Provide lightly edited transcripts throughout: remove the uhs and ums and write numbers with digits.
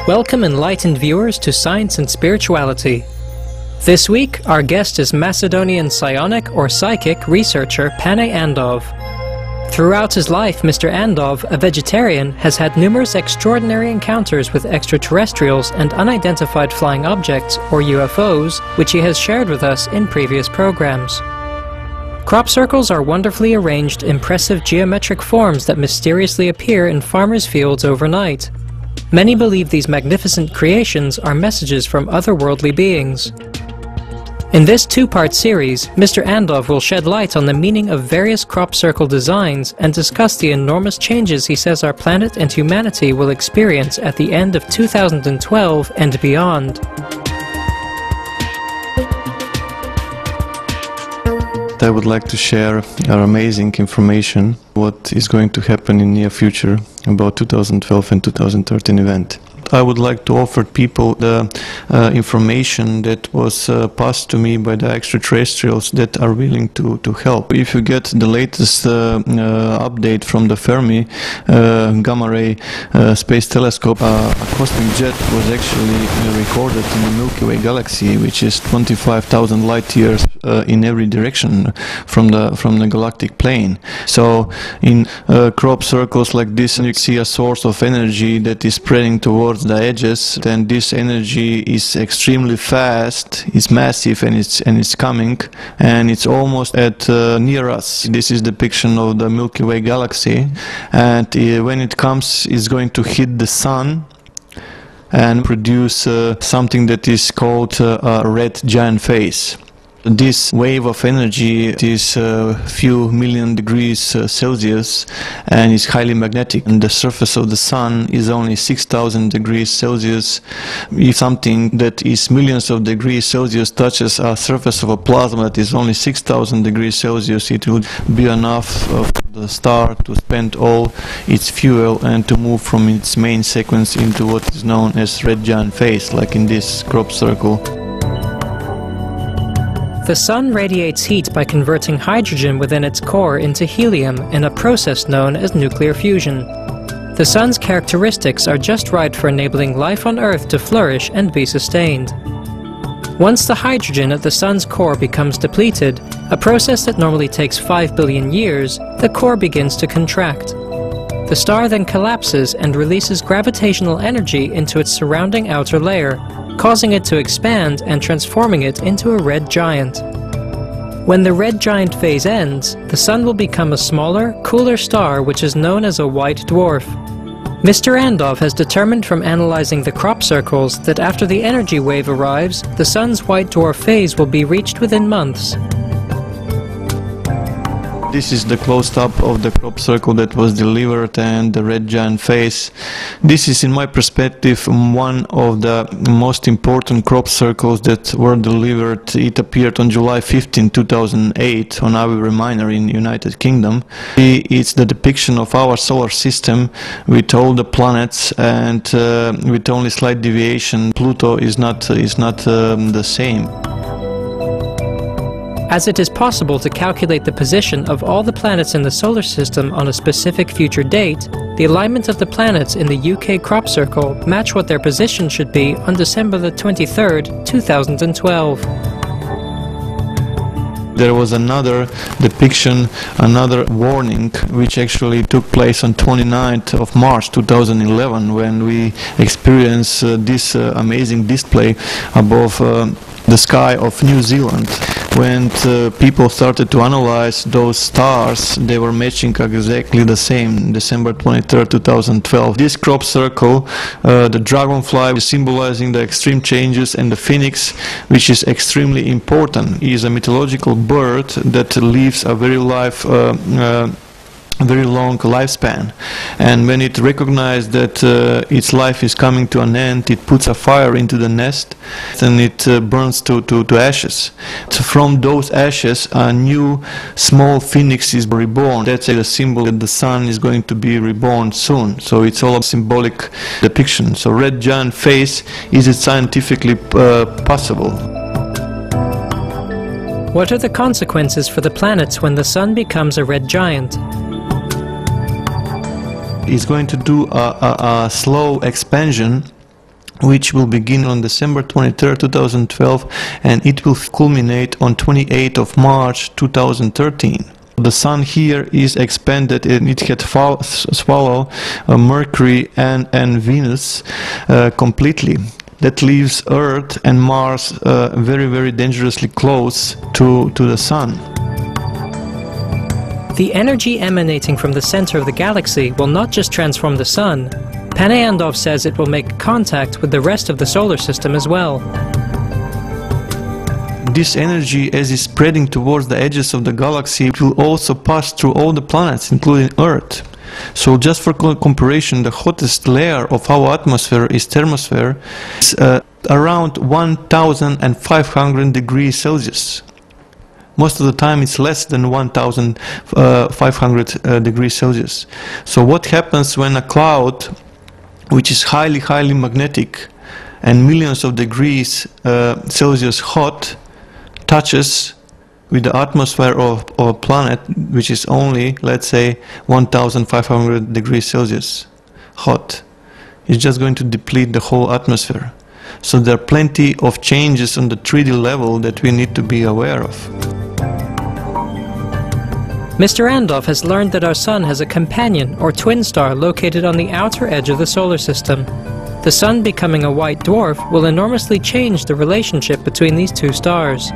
Welcome enlightened viewers to Science and Spirituality. This week, our guest is Macedonian psionic or psychic researcher Pane Andov. Throughout his life, Mr. Andov, a vegetarian, has had numerous extraordinary encounters with extraterrestrials and unidentified flying objects, or UFOs, which he has shared with us in previous programs. Crop circles are wonderfully arranged, impressive geometric forms that mysteriously appear in farmers' fields overnight. Many believe these magnificent creations are messages from otherworldly beings. In this two-part series, Mr. Andov will shed light on the meaning of various crop circle designs and discuss the enormous changes he says our planet and humanity will experience at the end of 2012 and beyond. I would like to share our amazing information, what is going to happen in near future about 2012 and 2013 event. I would like to offer people the information that was passed to me by the extraterrestrials that are willing to help. If you get the latest update from the Fermi gamma ray space telescope, a cosmic jet was actually recorded in the Milky Way galaxy, which is 25,000 light years in every direction from the galactic plane. So in crop circles like this, you see a source of energy that is spreading towards the edges, then this energy is extremely fast, it's massive, and it's coming, and it's almost at near us. This is depiction of the Milky Way galaxy, and when it comes, it's going to hit the sun and produce something that is called a red giant phase. This wave of energy is a few million degrees Celsius and is highly magnetic, and the surface of the sun is only 6,000 degrees Celsius. If something that is millions of degrees Celsius touches a surface of a plasma that is only 6,000 degrees Celsius, it would be enough for the star to spend all its fuel and to move from its main sequence into what is known as red giant phase, like in this crop circle. The Sun radiates heat by converting hydrogen within its core into helium in a process known as nuclear fusion. The Sun's characteristics are just right for enabling life on Earth to flourish and be sustained. Once the hydrogen at the Sun's core becomes depleted, a process that normally takes 5 billion years, the core begins to contract. The star then collapses and releases gravitational energy into its surrounding outer layer, causing it to expand and transforming it into a red giant. When the red giant phase ends, the Sun will become a smaller, cooler star which is known as a white dwarf. Mr. Andov has determined from analyzing the crop circles that after the energy wave arrives, the Sun's white dwarf phase will be reached within months. This is the close-up of the crop circle that was delivered and the red giant phase. This is, in my perspective, one of the most important crop circles that were delivered. It appeared on July 15, 2008 on Aviary Minor in United Kingdom. It's the depiction of our solar system with all the planets, and with only slight deviation. Pluto is not the same. As it is possible to calculate the position of all the planets in the solar system on a specific future date, the alignment of the planets in the UK crop circle match what their position should be on December the 23rd, 2012. There was another depiction, another warning, which actually took place on 29th of March 2011, when we experienced this amazing display above the sky of New Zealand. When people started to analyze those stars, they were matching exactly the same, December 23rd, 2012. This crop circle, the dragonfly is symbolizing the extreme changes, and the phoenix, which is extremely important, is a mythological bird that lives a very long lifespan, and when it recognizes that its life is coming to an end, it puts a fire into the nest and it burns to ashes. So from those ashes, a new small phoenix is reborn. That's a symbol that the sun is going to be reborn soon. So it's all a symbolic depiction. So red giant phase, is it scientifically possible? What are the consequences for the planets when the Sun becomes a red giant? It's going to do a slow expansion which will begin on December 23rd, 2012, and it will culminate on 28th of March 2013. The Sun here is expanded and it had swallowed Mercury and Venus completely. That leaves Earth and Mars very, very dangerously close to the Sun. The energy emanating from the center of the galaxy will not just transform the Sun. Panay Andov says it will make contact with the rest of the solar system as well. This energy, as it's spreading towards the edges of the galaxy, will also pass through all the planets, including Earth. So just for comparison, the hottest layer of our atmosphere is thermosphere. It's around 1,500 degrees Celsius. Most of the time it's less than 1,500 degrees Celsius. So what happens when a cloud, which is highly magnetic and millions of degrees Celsius hot, touches with the atmosphere of a planet which is only, let's say, 1,500 degrees Celsius hot? It's just going to deplete the whole atmosphere. So there are plenty of changes on the 3D level that we need to be aware of. Mr. Andov has learned that our Sun has a companion or twin star located on the outer edge of the solar system. The Sun becoming a white dwarf will enormously change the relationship between these two stars.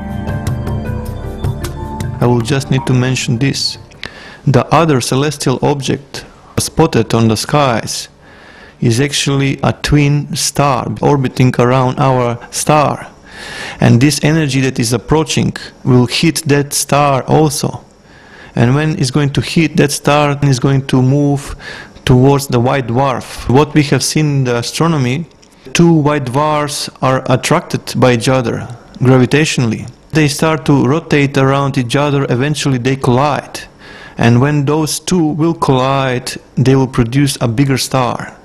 I will just need to mention this. The other celestial object spotted on the skies is actually a twin star orbiting around our star. And this energy that is approaching will hit that star also. And when it's going to hit that star, it's going to move towards the white dwarf. What we have seen in the astronomy, two white dwarfs are attracted by each other gravitationally. They start to rotate around each other, eventually they collide. And when those two will collide, they will produce a bigger star,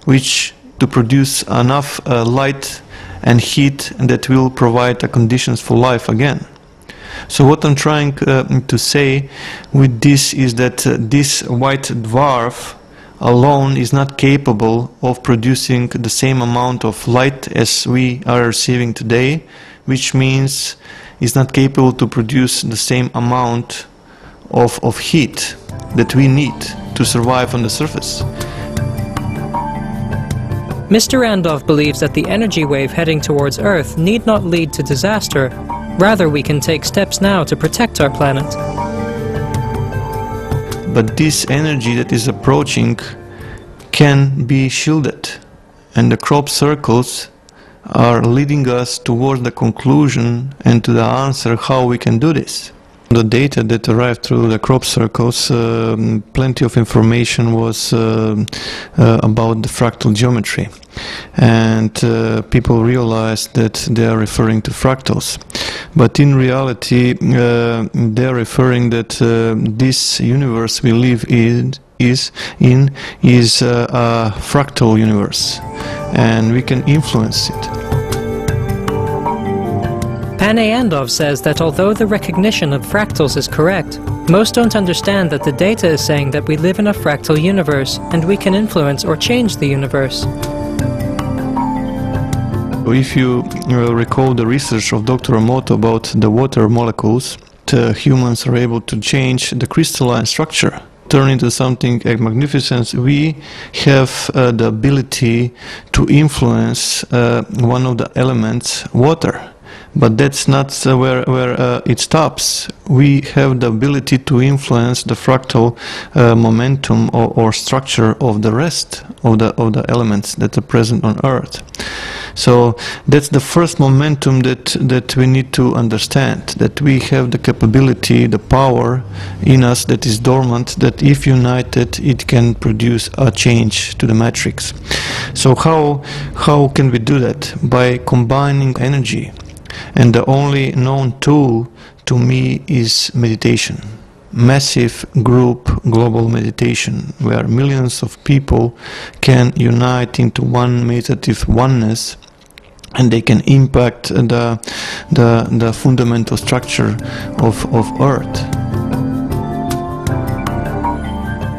which to produce enough light and heat that will provide the conditions for life again. So what I'm trying to say with this is that this white dwarf alone is not capable of producing the same amount of light as we are receiving today, which means it's not capable to produce the same amount of heat that we need to survive on the surface. Mr. Andov believes that the energy wave heading towards Earth need not lead to disaster. Rather, we can take steps now to protect our planet. But this energy that is approaching can be shielded, and the crop circles are leading us towards the conclusion and to the answer how we can do this. The data that arrived through the crop circles, plenty of information was about the fractal geometry, and people realized that they are referring to fractals. But in reality, they are referring that this universe we live in is a fractal universe, and we can influence it. Panay Andov says that although the recognition of fractals is correct, most don't understand that the data is saying that we live in a fractal universe and we can influence or change the universe. If you recall the research of Dr. Emoto about the water molecules, humans are able to change the crystalline structure, turn into something magnificent. We have the ability to influence one of the elements, water. But that's not where it stops. We have the ability to influence the fractal momentum or structure of the rest of the elements that are present on Earth. So that's the first momentum that we need to understand, that we have the capability, the power in us that is dormant, that if united it can produce a change to the matrix. So how can we do that? By combining energy. And the only known tool to me is meditation. Massive group global meditation, where millions of people can unite into one meditative oneness, and they can impact the fundamental structure of Earth.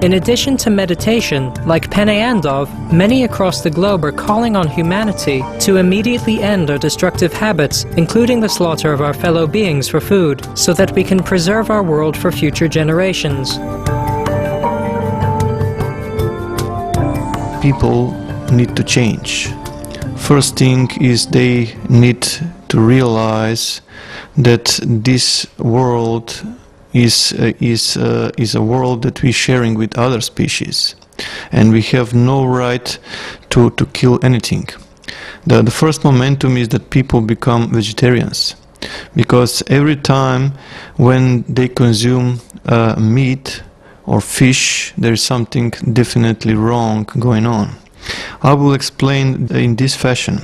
In addition to meditation, like Pane Andov, many across the globe are calling on humanity to immediately end our destructive habits, including the slaughter of our fellow beings for food, so that we can preserve our world for future generations. People need to change. First thing is they need to realize that this world is a world that we're sharing with other species, and we have no right to kill anything. The first momentum is that people become vegetarians, because every time when they consume meat or fish, there is something definitely wrong going on. I will explain in this fashion.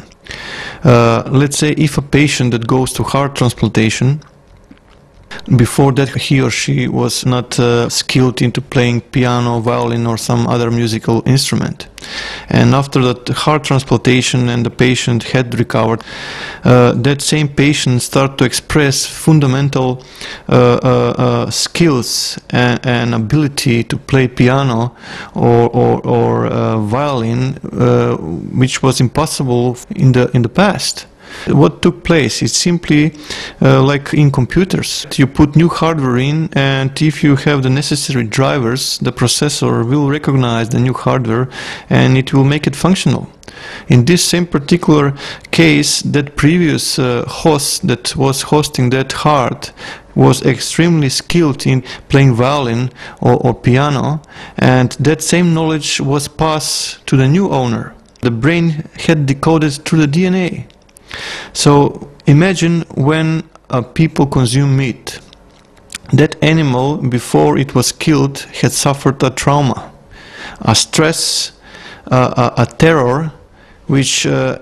Let's say if a patient that goes to heart transplantation, before that he or she was not skilled into playing piano, violin or some other musical instrument, and after that heart transplantation and the patient had recovered, that same patient start to express fundamental skills and ability to play piano or violin, which was impossible in the past. What took place is simply like in computers. You put new hardware in, and if you have the necessary drivers, the processor will recognize the new hardware and it will make it functional. In this same particular case, that previous host that was hosting that heart was extremely skilled in playing violin or piano, and that same knowledge was passed to the new owner. The brain had decoded through the DNA. So imagine when people consume meat. That animal, before it was killed, had suffered a trauma, a stress, a terror, which was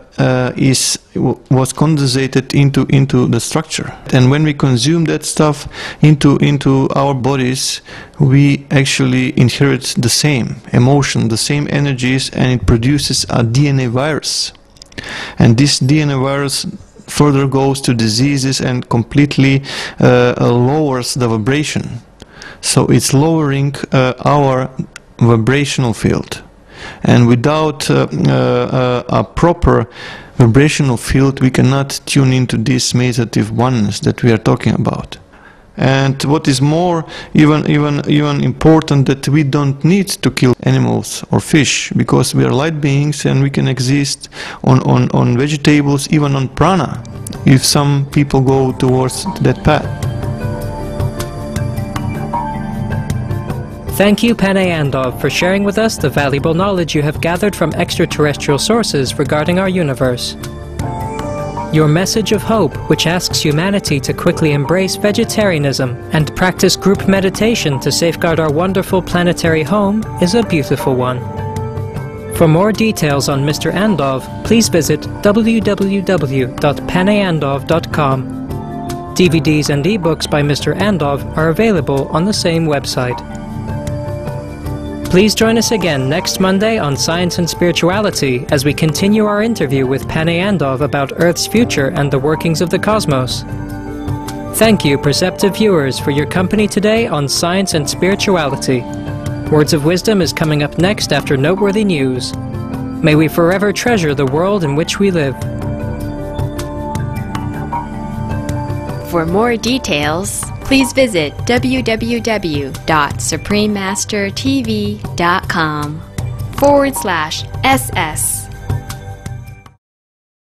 condensated into the structure. And when we consume that stuff into our bodies, we actually inherit the same emotion, the same energies, and it produces a DNA virus. And this DNA virus further goes to diseases and completely lowers the vibration. So it's lowering our vibrational field. And without a proper vibrational field, we cannot tune into this meditative oneness that we are talking about. And what is more, even important, that we don't need to kill animals or fish, because we are light beings and we can exist on vegetables, even on prana, if some people go towards that path. Thank you, Pane Andov, for sharing with us the valuable knowledge you have gathered from extraterrestrial sources regarding our universe. Your message of hope, which asks humanity to quickly embrace vegetarianism and practice group meditation to safeguard our wonderful planetary home, is a beautiful one. For more details on Mr. Andov, please visit www.paneandov.com. DVDs and ebooks by Mr. Andov are available on the same website. Please join us again next Monday on Science and Spirituality as we continue our interview with Pane Andov about Earth's future and the workings of the cosmos. Thank you, perceptive viewers, for your company today on Science and Spirituality. Words of Wisdom is coming up next after noteworthy news. May we forever treasure the world in which we live. For more details, please visit www.suprememastertv.com/SS